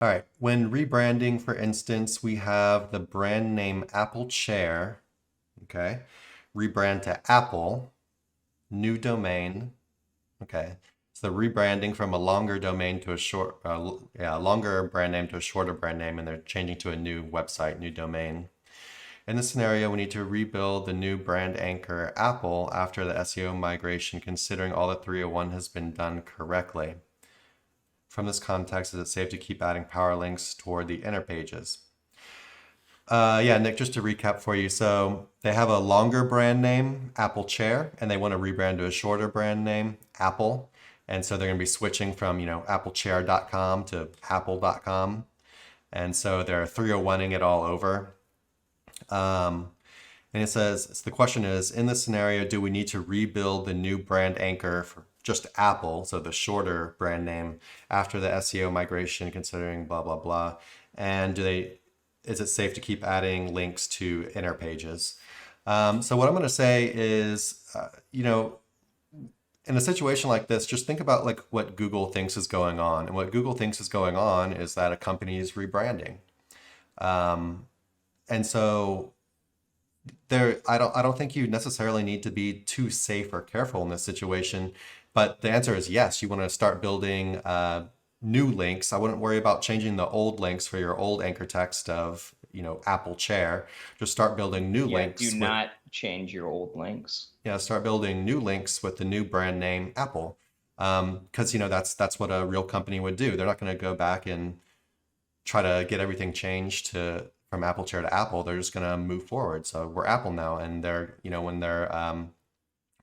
All right. When rebranding, for instance, we have the brand name Apple Chair. Okay. Rebrand to Apple, new domain. Okay. So rebranding from a longer domain to a longer brand name to a shorter brand name, and they're changing to a new website, new domain. In this scenario, we need to rebuild the new brand anchor Apple after the SEO migration, considering all the 301 has been done correctly. From this context, is it safe to keep adding power links toward the inner pages? Yeah, Nick, just to recap for you. So they have a longer brand name, Apple Chair, and they want to rebrand to a shorter brand name, Apple. And so they're going to be switching from, applechair.com to apple.com. And so they're 301ing it all over. And it says, the question is, in this scenario, do we need to rebuild the new brand anchor for just Apple, so the shorter brand name, after the SEO migration, considering blah, blah, blah? And is it safe to keep adding links to inner pages? So what I'm going to say is, in a situation like this, just think about like what Google thinks is going on. And what Google thinks is going on is that a company is rebranding. And so I don't think you necessarily need to be too safe or careful in this situation. But the answer is yes, you want to start building new links. I wouldn't worry about changing the old links for your old anchor text of, Apple Chair. Just start building new links. Do not change your old links. Yeah, start building new links with the new brand name Apple. Because, that's what a real company would do. They're not going to go back and try to get everything changed from Apple Chair to Apple. They're just going to move forward. So we're Apple now, and they're, when they're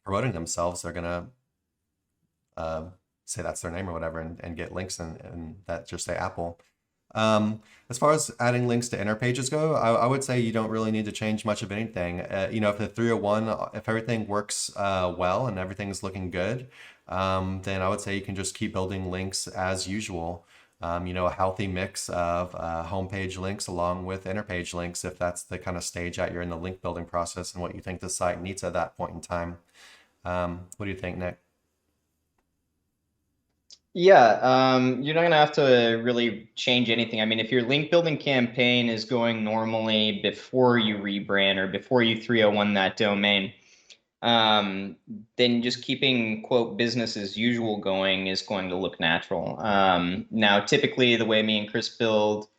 promoting themselves, they're going to say that's their name or whatever, and get links and that just say Apple. As far as adding links to inner pages go, I would say you don't really need to change much of anything. If the 301, if everything works well and everything's looking good, then I would say you can just keep building links as usual. A healthy mix of homepage links along with inner page links, if that's the kind of stage that you're in the link building process and what you think the site needs at that point in time. What do you think, Nick? Yeah, you're not going to have to really change anything. I mean, if your link building campaign is going normally before you rebrand or before you 301 that domain, then just keeping, quote, business as usual going is going to look natural. Now, typically, the way me and Chris build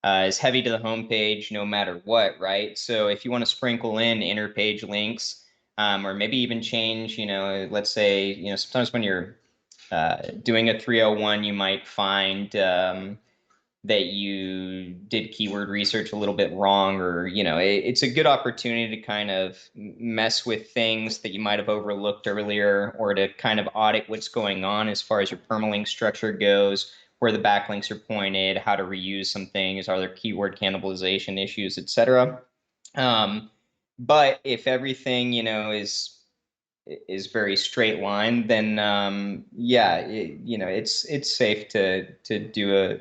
is heavy to the homepage no matter what, right? So if you want to sprinkle in inner page links, or maybe even change, let's say, sometimes when you're doing a 301, you might find that you did keyword research a little bit wrong, or, it's a good opportunity to kind of mess with things that you might have overlooked earlier, or to kind of audit what's going on as far as your permalink structure goes, where the backlinks are pointed, how to reuse some things, are there keyword cannibalization issues, etc. But if everything, is very straight line, then it's safe to do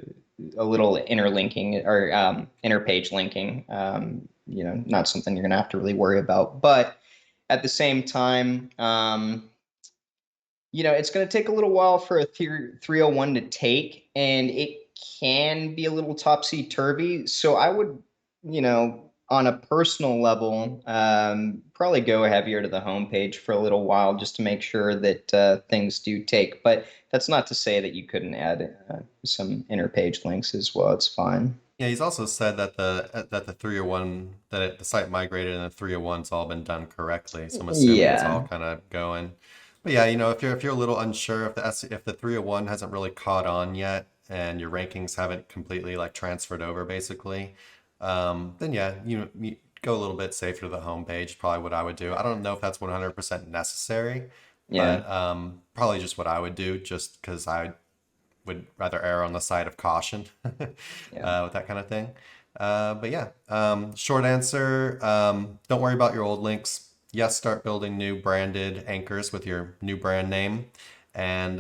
a little interlinking or inner page linking. Not something you're gonna have to really worry about. But at the same time, it's gonna take a little while for a 301 to take, and it can be a little topsy-turvy. So I would, on a personal level, probably go heavier to the homepage for a little while just to make sure that things do take. But that's not to say that you couldn't add some inner page links as well. It's fine. Yeah, he's also said that the 301 the site migrated and the 301's all been done correctly. So I'm assuming it's all kind of going. But yeah, if you're a little unsure if the 301 hasn't really caught on yet and your rankings haven't completely like transferred over basically, then yeah, you go a little bit safer to the homepage. Probably what I would do. I don't know if that's 100% necessary, but probably just what I would do, just because I would rather err on the side of caution with that kind of thing. But yeah, short answer, don't worry about your old links. Yes, start building new branded anchors with your new brand name. And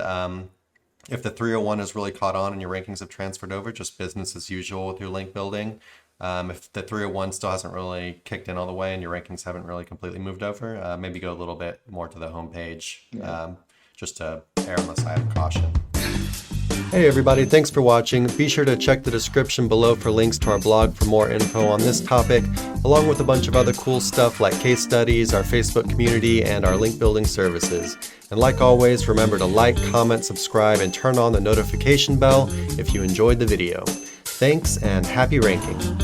if the 301 has really caught on and your rankings have transferred over, just business as usual with your link building. If the 301 still hasn't really kicked in all the way and your rankings haven't really completely moved over, maybe go a little bit more to the homepage, just to err on the side of caution. Hey everybody, thanks for watching. Be sure to check the description below for links to our blog for more info on this topic, along with a bunch of other cool stuff like case studies, our Facebook community, and our link building services. And like always, remember to like, comment, subscribe, and turn on the notification bell if you enjoyed the video. Thanks and happy ranking.